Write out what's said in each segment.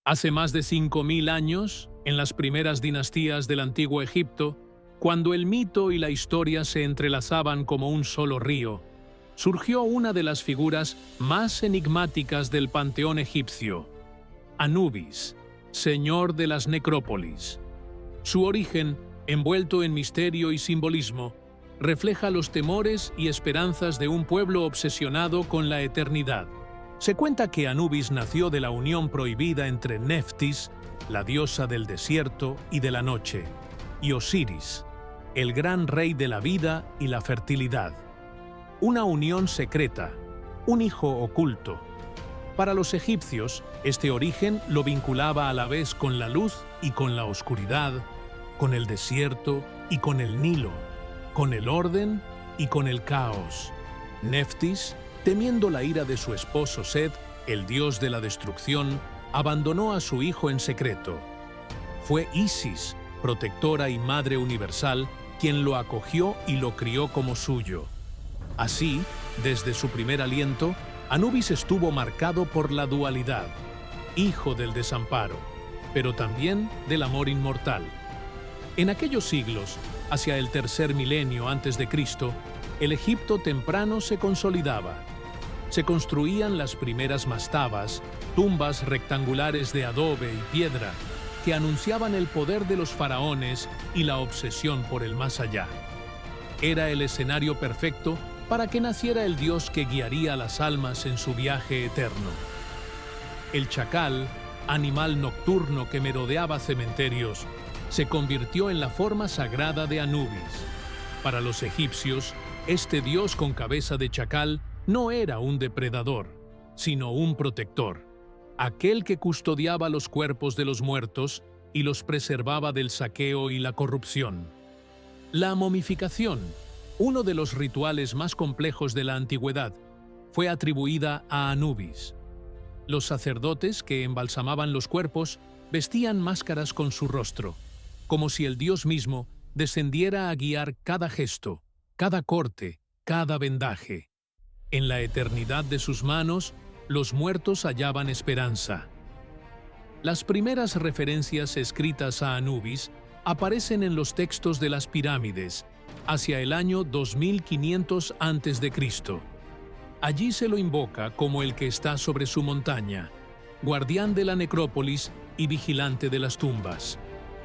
Hace más de 5000 años, en las primeras dinastías del antiguo Egipto, cuando el mito y la historia se entrelazaban como un solo río, surgió una de las figuras más enigmáticas del panteón egipcio, Anubis, señor de las necrópolis. Su origen, envuelto en misterio y simbolismo, refleja los temores y esperanzas de un pueblo obsesionado con la eternidad. Se cuenta que Anubis nació de la unión prohibida entre Neftis, la diosa del desierto y de la noche, y Osiris, el gran rey de la vida y la fertilidad. Una unión secreta, un hijo oculto. Para los egipcios, este origen lo vinculaba a la vez con la luz y con la oscuridad, con el desierto y con el Nilo, con el orden y con el caos. Neftis, temiendo la ira de su esposo Set, el dios de la destrucción, abandonó a su hijo en secreto. Fue Isis, protectora y madre universal, quien lo acogió y lo crió como suyo. Así, desde su primer aliento, Anubis estuvo marcado por la dualidad, hijo del desamparo, pero también del amor inmortal. En aquellos siglos, hacia el tercer milenio antes de Cristo, el Egipto temprano se consolidaba. Se construían las primeras mastabas, tumbas rectangulares de adobe y piedra, que anunciaban el poder de los faraones y la obsesión por el más allá. Era el escenario perfecto para que naciera el dios que guiaría a las almas en su viaje eterno. El chacal, animal nocturno que merodeaba cementerios, se convirtió en la forma sagrada de Anubis. Para los egipcios, este dios con cabeza de chacal no era un depredador, sino un protector, aquel que custodiaba los cuerpos de los muertos y los preservaba del saqueo y la corrupción. La momificación, uno de los rituales más complejos de la antigüedad, fue atribuida a Anubis. Los sacerdotes que embalsamaban los cuerpos vestían máscaras con su rostro, como si el dios mismo descendiera a guiar cada gesto, cada corte, cada vendaje. En la eternidad de sus manos, los muertos hallaban esperanza. Las primeras referencias escritas a Anubis aparecen en los textos de las pirámides, hacia el año 2500 a.C. Allí se lo invoca como el que está sobre su montaña, guardián de la necrópolis y vigilante de las tumbas,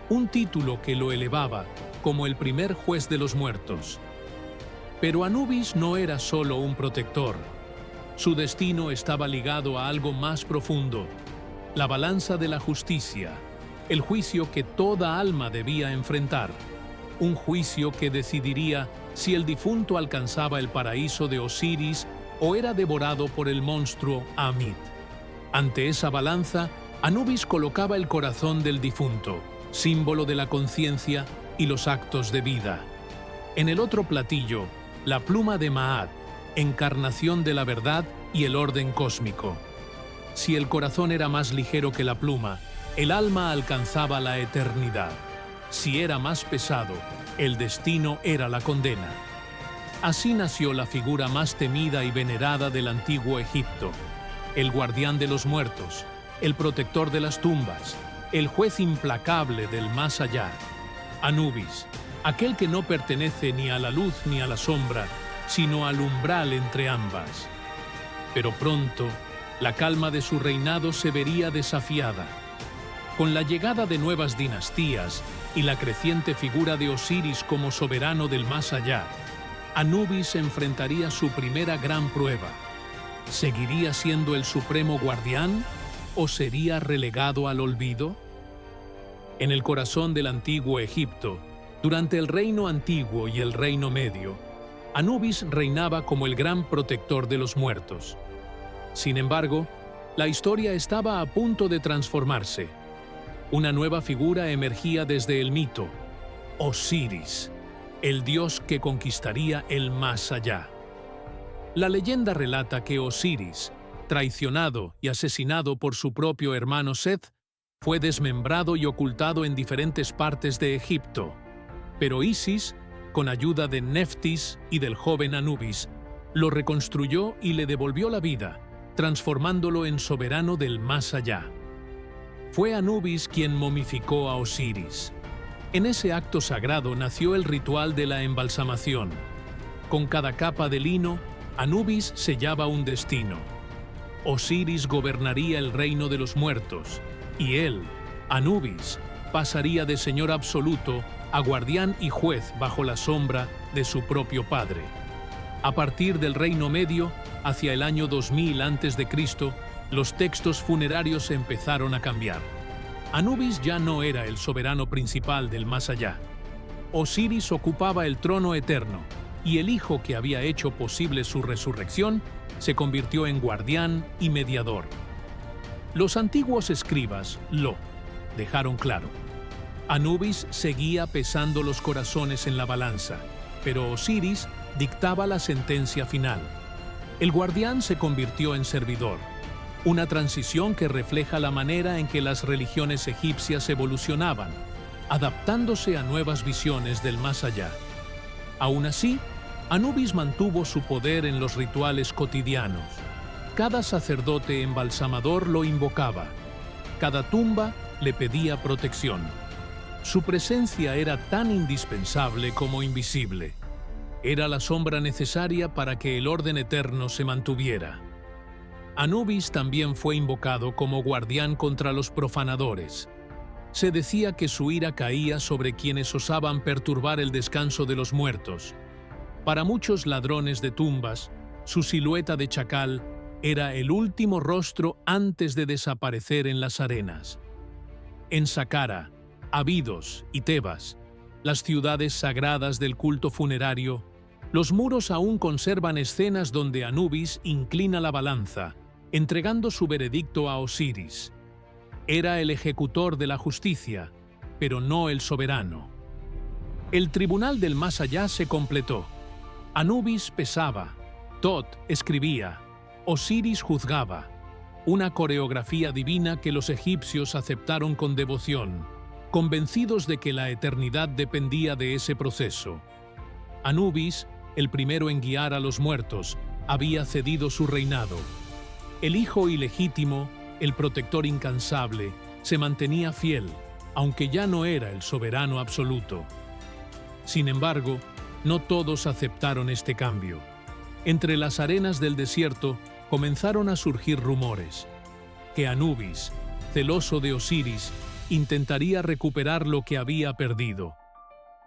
un título que lo elevaba como el primer juez de los muertos. Pero Anubis no era solo un protector. Su destino estaba ligado a algo más profundo, la balanza de la justicia, el juicio que toda alma debía enfrentar, un juicio que decidiría si el difunto alcanzaba el paraíso de Osiris o era devorado por el monstruo Amit. Ante esa balanza, Anubis colocaba el corazón del difunto, símbolo de la conciencia y los actos de vida. En el otro platillo, la pluma de Maat, encarnación de la verdad y el orden cósmico. Si el corazón era más ligero que la pluma, el alma alcanzaba la eternidad. Si era más pesado, el destino era la condena. Así nació la figura más temida y venerada del antiguo Egipto, el guardián de los muertos, el protector de las tumbas, el juez implacable del más allá. Anubis, aquel que no pertenece ni a la luz ni a la sombra, sino al umbral entre ambas. Pero pronto, la calma de su reinado se vería desafiada. Con la llegada de nuevas dinastías y la creciente figura de Osiris como soberano del más allá, Anubis enfrentaría su primera gran prueba. ¿Seguiría siendo el supremo guardián o sería relegado al olvido? En el corazón del antiguo Egipto, durante el reino antiguo y el reino medio, Anubis reinaba como el gran protector de los muertos. Sin embargo, la historia estaba a punto de transformarse. Una nueva figura emergía desde el mito, Osiris, el dios que conquistaría el más allá. La leyenda relata que Osiris, traicionado y asesinado por su propio hermano Set, fue desmembrado y ocultado en diferentes partes de Egipto. Pero Isis, con ayuda de Neftis y del joven Anubis, lo reconstruyó y le devolvió la vida, transformándolo en soberano del más allá. Fue Anubis quien momificó a Osiris. En ese acto sagrado nació el ritual de la embalsamación. Con cada capa de lino, Anubis sellaba un destino. Osiris gobernaría el reino de los muertos, y él, Anubis, pasaría de señor absoluto a guardián y juez bajo la sombra de su propio padre. A partir del Reino Medio, hacia el año 2000 a.C., los textos funerarios empezaron a cambiar. Anubis ya no era el soberano principal del más allá. Osiris ocupaba el trono eterno, y el hijo que había hecho posible su resurrección se convirtió en guardián y mediador. Los antiguos escribas lo dejaron claro. Anubis seguía pesando los corazones en la balanza, pero Osiris dictaba la sentencia final. El guardián se convirtió en servidor, una transición que refleja la manera en que las religiones egipcias evolucionaban, adaptándose a nuevas visiones del más allá. Aún así, Anubis mantuvo su poder en los rituales cotidianos. Cada sacerdote embalsamador lo invocaba. Cada tumba le pedía protección. Su presencia era tan indispensable como invisible. Era la sombra necesaria para que el orden eterno se mantuviera. Anubis también fue invocado como guardián contra los profanadores. Se decía que su ira caía sobre quienes osaban perturbar el descanso de los muertos. Para muchos ladrones de tumbas, su silueta de chacal era el último rostro antes de desaparecer en las arenas. En Saqqara, Abidos y Tebas, las ciudades sagradas del culto funerario, los muros aún conservan escenas donde Anubis inclina la balanza, entregando su veredicto a Osiris. Era el ejecutor de la justicia, pero no el soberano. El tribunal del más allá se completó. Anubis pesaba, Tot escribía, Osiris juzgaba, una coreografía divina que los egipcios aceptaron con devoción, convencidos de que la eternidad dependía de ese proceso. Anubis, el primero en guiar a los muertos, había cedido su reinado. El hijo ilegítimo, el protector incansable, se mantenía fiel, aunque ya no era el soberano absoluto. Sin embargo, no todos aceptaron este cambio. Entre las arenas del desierto comenzaron a surgir rumores que Anubis, celoso de Osiris, intentaría recuperar lo que había perdido.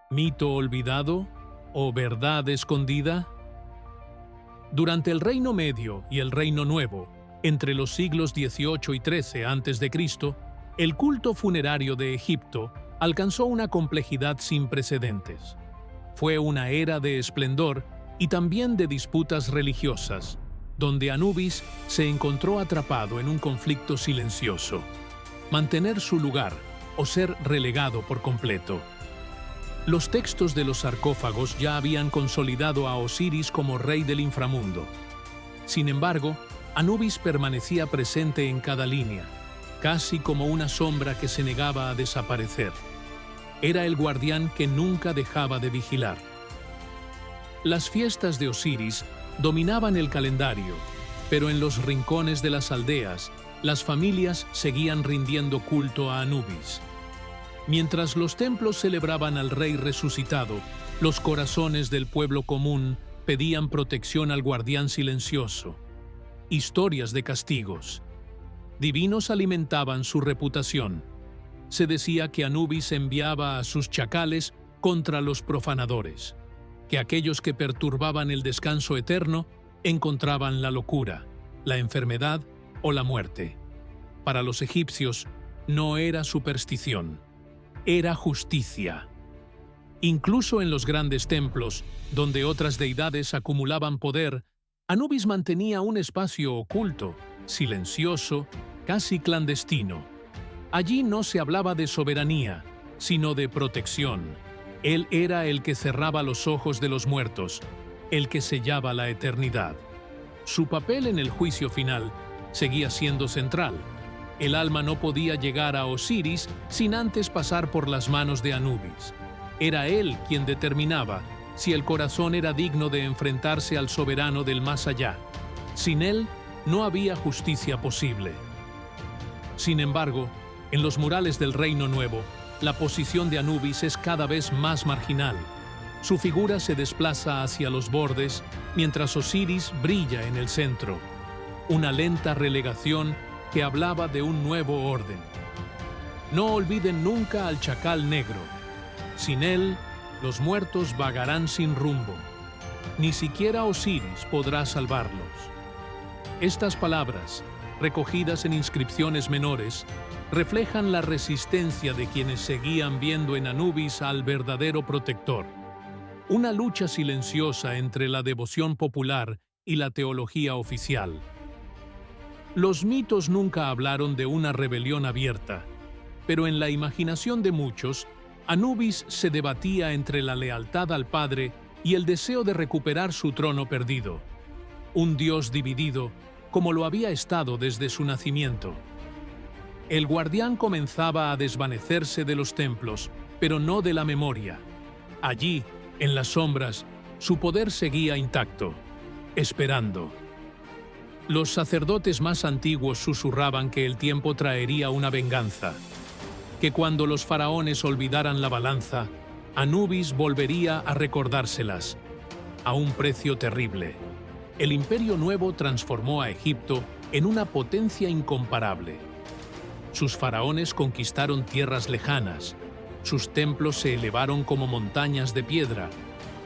¿Mito olvidado o verdad escondida? Durante el Reino Medio y el Reino Nuevo, entre los siglos XVIII y XIII a.C., el culto funerario de Egipto alcanzó una complejidad sin precedentes. Fue una era de esplendor y también de disputas religiosas, donde Anubis se encontró atrapado en un conflicto silencioso: mantener su lugar o ser relegado por completo. Los textos de los sarcófagos ya habían consolidado a Osiris como rey del inframundo. Sin embargo, Anubis permanecía presente en cada línea, casi como una sombra que se negaba a desaparecer. Era el guardián que nunca dejaba de vigilar. Las fiestas de Osiris dominaban el calendario, pero en los rincones de las aldeas, las familias seguían rindiendo culto a Anubis. Mientras los templos celebraban al rey resucitado, los corazones del pueblo común pedían protección al guardián silencioso. Historias de castigos. Divinos alimentaban su reputación. Se decía que Anubis enviaba a sus chacales contra los profanadores, que aquellos que perturbaban el descanso eterno encontraban la locura, la enfermedad o la muerte. Para los egipcios no era superstición, era justicia. Incluso en los grandes templos, donde otras deidades acumulaban poder, Anubis mantenía un espacio oculto, silencioso, casi clandestino. Allí no se hablaba de soberanía, sino de protección. Él era el que cerraba los ojos de los muertos, el que sellaba la eternidad. Su papel en el juicio final seguía siendo central. El alma no podía llegar a Osiris sin antes pasar por las manos de Anubis. Era él quien determinaba si el corazón era digno de enfrentarse al soberano del más allá. Sin él, no había justicia posible. Sin embargo, En los murales del Reino Nuevo, la posición de Anubis es cada vez más marginal. Su figura se desplaza hacia los bordes, mientras Osiris brilla en el centro. Una lenta relegación que hablaba de un nuevo orden. No olviden nunca al chacal negro. Sin él, los muertos vagarán sin rumbo. Ni siquiera Osiris podrá salvarlos. Estas palabras, recogidas en inscripciones menores, reflejan la resistencia de quienes seguían viendo en Anubis al verdadero protector. Una lucha silenciosa entre la devoción popular y la teología oficial. Los mitos nunca hablaron de una rebelión abierta, pero en la imaginación de muchos, Anubis se debatía entre la lealtad al padre y el deseo de recuperar su trono perdido. Un dios dividido, como lo había estado desde su nacimiento. El guardián comenzaba a desvanecerse de los templos, pero no de la memoria. Allí, en las sombras, su poder seguía intacto, esperando. Los sacerdotes más antiguos susurraban que el tiempo traería una venganza, que cuando los faraones olvidaran la balanza, Anubis volvería a recordárselas, a un precio terrible. El Imperio Nuevo transformó a Egipto en una potencia incomparable. Sus faraones conquistaron tierras lejanas, sus templos se elevaron como montañas de piedra,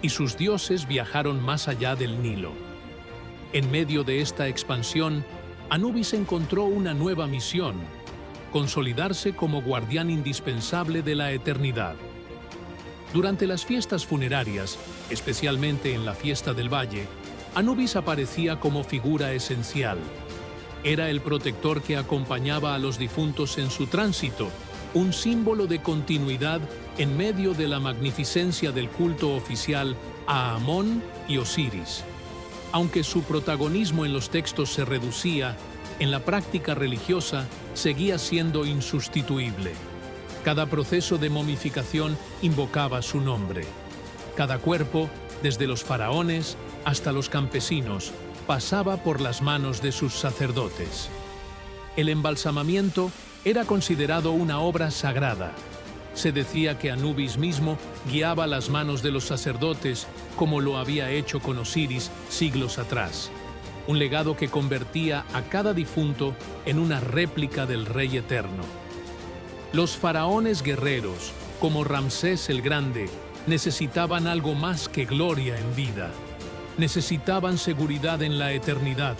y sus dioses viajaron más allá del Nilo. En medio de esta expansión, Anubis encontró una nueva misión: consolidarse como guardián indispensable de la eternidad. Durante las fiestas funerarias, especialmente en la fiesta del Valle, Anubis aparecía como figura esencial. Era el protector que acompañaba a los difuntos en su tránsito, un símbolo de continuidad en medio de la magnificencia del culto oficial a Amón y Osiris. Aunque su protagonismo en los textos se reducía, en la práctica religiosa seguía siendo insustituible. Cada proceso de momificación invocaba su nombre. Cada cuerpo, desde los faraones hasta los campesinos, pasaba por las manos de sus sacerdotes. El embalsamamiento era considerado una obra sagrada. Se decía que Anubis mismo guiaba las manos de los sacerdotes como lo había hecho con Osiris siglos atrás. Un legado que convertía a cada difunto en una réplica del Rey Eterno. Los faraones guerreros, como Ramsés el Grande, necesitaban algo más que gloria en vida. Necesitaban seguridad en la eternidad.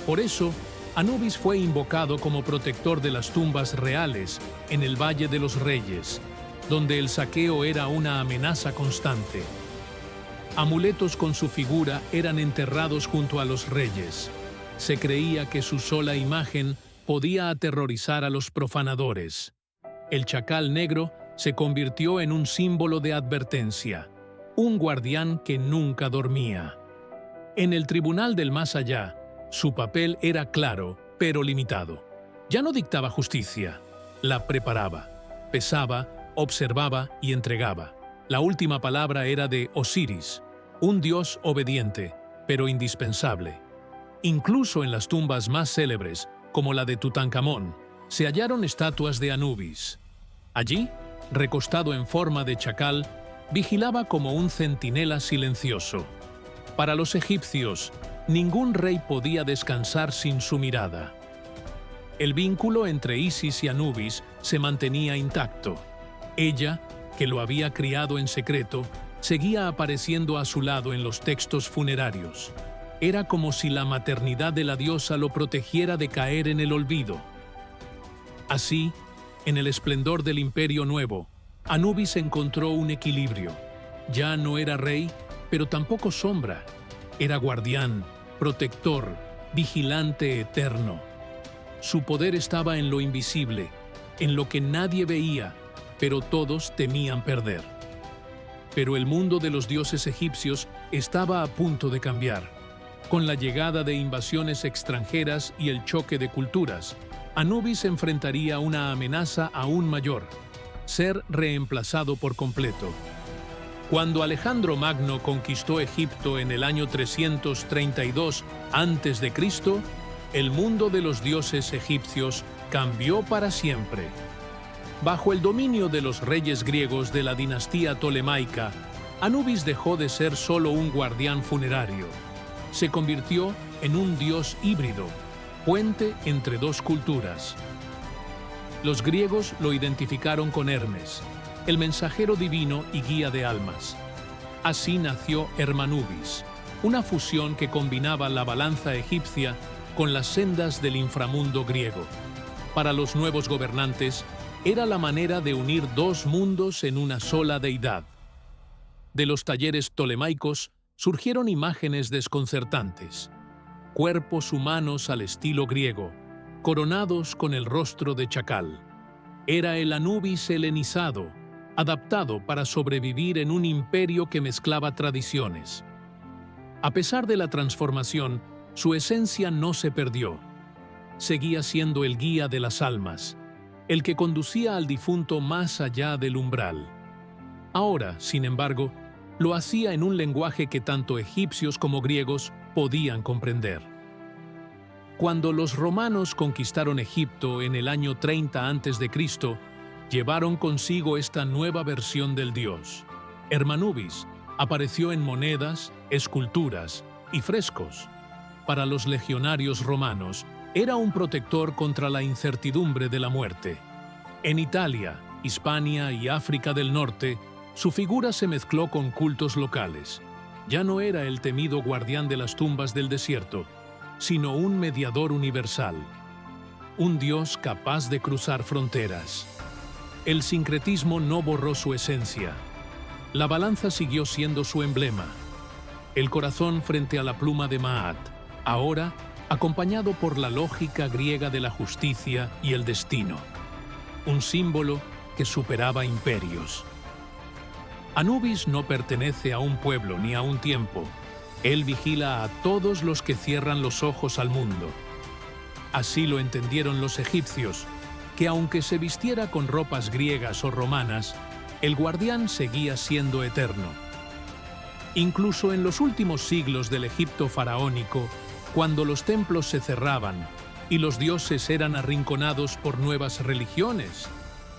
Por eso, Anubis fue invocado como protector de las tumbas reales en el Valle de los Reyes, donde el saqueo era una amenaza constante. Amuletos con su figura eran enterrados junto a los reyes. Se creía que su sola imagen podía aterrorizar a los profanadores. El chacal negro se convirtió en un símbolo de advertencia, un guardián que nunca dormía. En el tribunal del más allá, su papel era claro, pero limitado. Ya no dictaba justicia, la preparaba, pesaba, observaba y entregaba. La última palabra era de Osiris, un dios obediente, pero indispensable. Incluso en las tumbas más célebres, como la de Tutankamón, se hallaron estatuas de Anubis. Allí, recostado en forma de chacal, vigilaba como un centinela silencioso. Para los egipcios, ningún rey podía descansar sin su mirada. El vínculo entre Isis y Anubis se mantenía intacto. Ella, que lo había criado en secreto, seguía apareciendo a su lado en los textos funerarios. Era como si la maternidad de la diosa lo protegiera de caer en el olvido. Así, en el esplendor del Imperio Nuevo, Anubis encontró un equilibrio. Ya no era rey, pero tampoco sombra. Era guardián, protector, vigilante eterno. Su poder estaba en lo invisible, en lo que nadie veía, pero todos temían perder. Pero el mundo de los dioses egipcios estaba a punto de cambiar. Con la llegada de invasiones extranjeras y el choque de culturas, Anubis enfrentaría una amenaza aún mayor: ser reemplazado por completo. Cuando Alejandro Magno conquistó Egipto en el año 332 a.C., el mundo de los dioses egipcios cambió para siempre. Bajo el dominio de los reyes griegos de la dinastía tolemaica, Anubis dejó de ser solo un guardián funerario. Se convirtió en un dios híbrido, puente entre dos culturas. Los griegos lo identificaron con Hermes, el mensajero divino y guía de almas. Así nació Hermanubis, una fusión que combinaba la balanza egipcia con las sendas del inframundo griego. Para los nuevos gobernantes, era la manera de unir dos mundos en una sola deidad. De los talleres tolemaicos surgieron imágenes desconcertantes. Cuerpos humanos al estilo griego, coronados con el rostro de chacal. Era el Anubis helenizado, adaptado para sobrevivir en un imperio que mezclaba tradiciones. A pesar de la transformación, su esencia no se perdió. Seguía siendo el guía de las almas, el que conducía al difunto más allá del umbral. Ahora, sin embargo, lo hacía en un lenguaje que tanto egipcios como griegos podían comprender. Cuando los romanos conquistaron Egipto en el año 30 a.C., llevaron consigo esta nueva versión del dios. Hermanubis apareció en monedas, esculturas y frescos. Para los legionarios romanos, era un protector contra la incertidumbre de la muerte. En Italia, Hispania y África del Norte, su figura se mezcló con cultos locales. Ya no era el temido guardián de las tumbas del desierto, sino un mediador universal, un dios capaz de cruzar fronteras. El sincretismo no borró su esencia. La balanza siguió siendo su emblema. El corazón frente a la pluma de Maat, ahora acompañado por la lógica griega de la justicia y el destino. Un símbolo que superaba imperios. Anubis no pertenece a un pueblo ni a un tiempo. Él vigila a todos los que cierran los ojos al mundo. Así lo entendieron los egipcios, que aunque se vistiera con ropas griegas o romanas, el guardián seguía siendo eterno. Incluso en los últimos siglos del Egipto faraónico, cuando los templos se cerraban y los dioses eran arrinconados por nuevas religiones,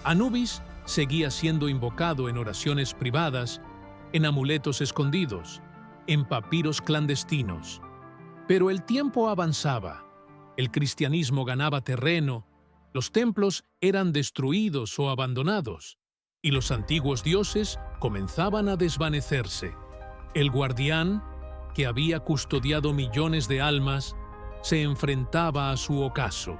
Anubis seguía siendo invocado en oraciones privadas, en amuletos escondidos, en papiros clandestinos. Pero el tiempo avanzaba, el cristianismo ganaba terreno, los templos eran destruidos o abandonados, y los antiguos dioses comenzaban a desvanecerse. El guardián, que había custodiado millones de almas, se enfrentaba a su ocaso.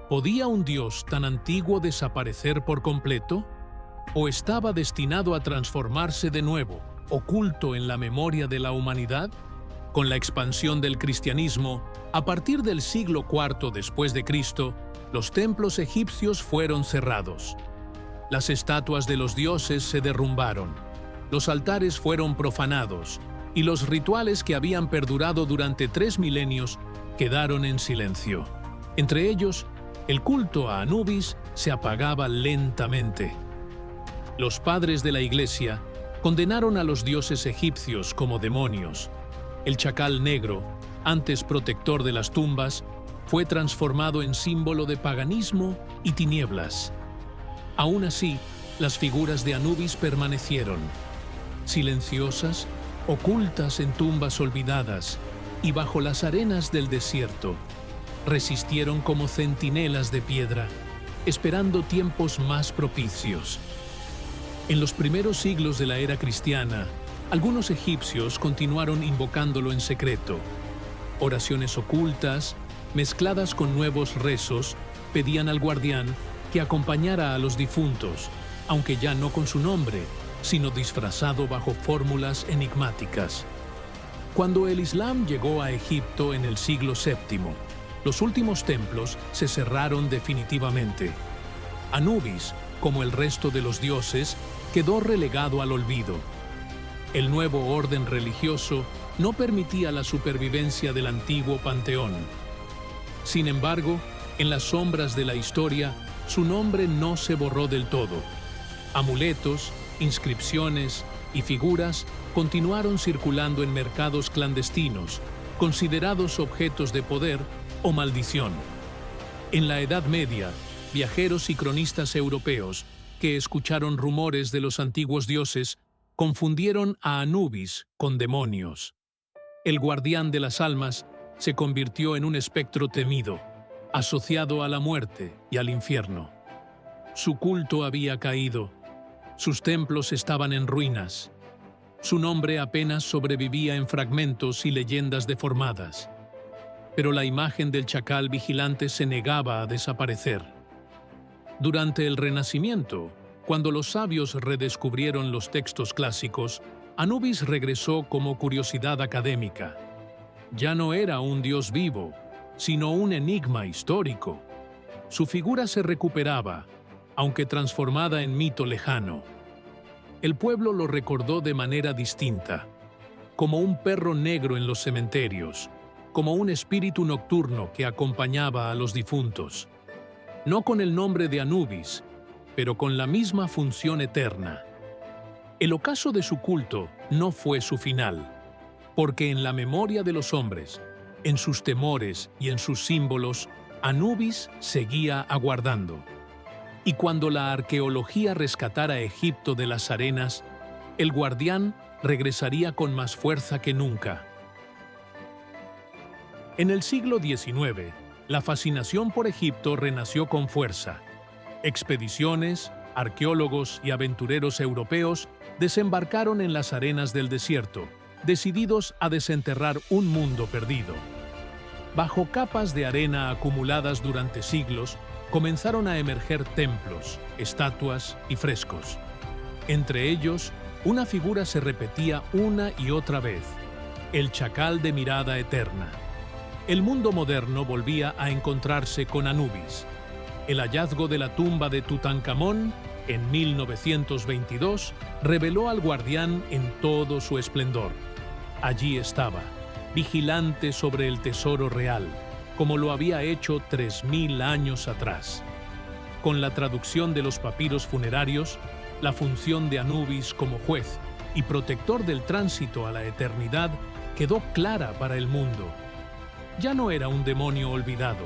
¿Podía un dios tan antiguo desaparecer por completo? ¿O estaba destinado a transformarse de nuevo, oculto en la memoria de la humanidad? Con la expansión del cristianismo, a partir del siglo IV después de Cristo, los templos egipcios fueron cerrados. Las estatuas de los dioses se derrumbaron, los altares fueron profanados y los rituales que habían perdurado durante 3 milenios quedaron en silencio. Entre ellos, el culto a Anubis se apagaba lentamente. Los padres de la Iglesia condenaron a los dioses egipcios como demonios. El chacal negro, antes protector de las tumbas, fue transformado en símbolo de paganismo y tinieblas. Aún así, las figuras de Anubis permanecieron, silenciosas, ocultas en tumbas olvidadas y bajo las arenas del desierto. Resistieron como centinelas de piedra, esperando tiempos más propicios. En los primeros siglos de la era cristiana, algunos egipcios continuaron invocándolo en secreto. Oraciones ocultas, mezcladas con nuevos rezos, pedían al guardián que acompañara a los difuntos, aunque ya no con su nombre, sino disfrazado bajo fórmulas enigmáticas. Cuando el Islam llegó a Egipto en el siglo VII, los últimos templos se cerraron definitivamente. Anubis, como el resto de los dioses, quedó relegado al olvido. El nuevo orden religioso no permitía la supervivencia del antiguo panteón. Sin embargo, en las sombras de la historia, su nombre no se borró del todo. Amuletos, inscripciones y figuras continuaron circulando en mercados clandestinos, considerados objetos de poder o maldición. En la Edad Media, viajeros y cronistas europeos que escucharon rumores de los antiguos dioses confundieron a Anubis con demonios. El guardián de las almas se convirtió en un espectro temido, asociado a la muerte y al infierno. Su culto había caído, sus templos estaban en ruinas, su nombre apenas sobrevivía en fragmentos y leyendas deformadas. Pero la imagen del chacal vigilante se negaba a desaparecer. Durante el Renacimiento, cuando los sabios redescubrieron los textos clásicos, Anubis regresó como curiosidad académica. Ya no era un dios vivo, sino un enigma histórico. Su figura se recuperaba, aunque transformada en mito lejano. El pueblo lo recordó de manera distinta, como un perro negro en los cementerios, como un espíritu nocturno que acompañaba a los difuntos. No con el nombre de Anubis, pero con la misma función eterna. El ocaso de su culto no fue su final, porque en la memoria de los hombres, en sus temores y en sus símbolos, Anubis seguía aguardando. Y cuando la arqueología rescatara Egipto de las arenas, el guardián regresaría con más fuerza que nunca. En el siglo XIX, la fascinación por Egipto renació con fuerza. Expediciones, arqueólogos y aventureros europeos desembarcaron en las arenas del desierto, decididos a desenterrar un mundo perdido. Bajo capas de arena acumuladas durante siglos, comenzaron a emerger templos, estatuas y frescos. Entre ellos, una figura se repetía una y otra vez: el chacal de mirada eterna. El mundo moderno volvía a encontrarse con Anubis. El hallazgo de la tumba de Tutankamón, en 1922, reveló al guardián en todo su esplendor. Allí estaba, vigilante sobre el tesoro real, como lo había hecho 3000 años atrás. Con la traducción de los papiros funerarios, la función de Anubis como juez y protector del tránsito a la eternidad quedó clara para el mundo. Ya no era un demonio olvidado,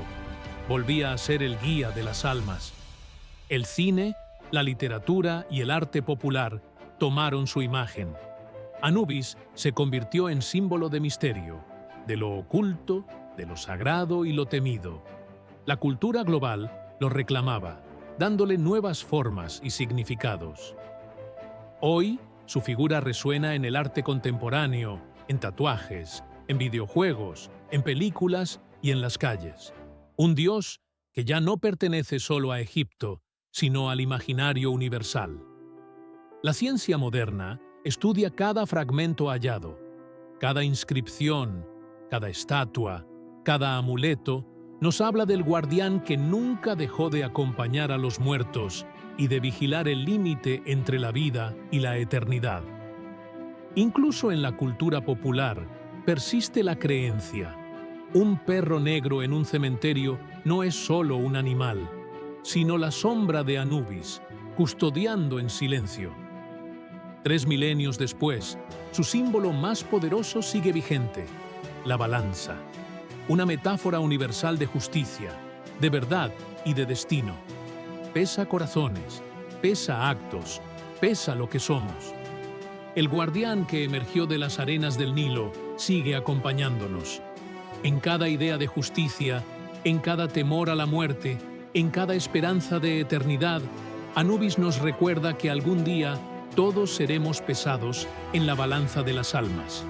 volvía a ser el guía de las almas. El cine, la literatura y el arte popular tomaron su imagen. Anubis se convirtió en símbolo de misterio, de lo oculto, de lo sagrado y lo temido. La cultura global lo reclamaba, dándole nuevas formas y significados. Hoy, su figura resuena en el arte contemporáneo, en tatuajes, en videojuegos, en películas y en las calles. Un dios que ya no pertenece solo a Egipto, sino al imaginario universal. La ciencia moderna estudia cada fragmento hallado, cada inscripción, cada estatua, cada amuleto, nos habla del guardián que nunca dejó de acompañar a los muertos y de vigilar el límite entre la vida y la eternidad. Incluso en la cultura popular persiste la creencia: un perro negro en un cementerio no es solo un animal, sino la sombra de Anubis, custodiando en silencio. 3 milenios después, su símbolo más poderoso sigue vigente: la balanza, una metáfora universal de justicia, de verdad y de destino. Pesa corazones, pesa actos, pesa lo que somos. El guardián que emergió de las arenas del Nilo sigue acompañándonos. En cada idea de justicia, en cada temor a la muerte, en cada esperanza de eternidad, Anubis nos recuerda que algún día todos seremos pesados en la balanza de las almas.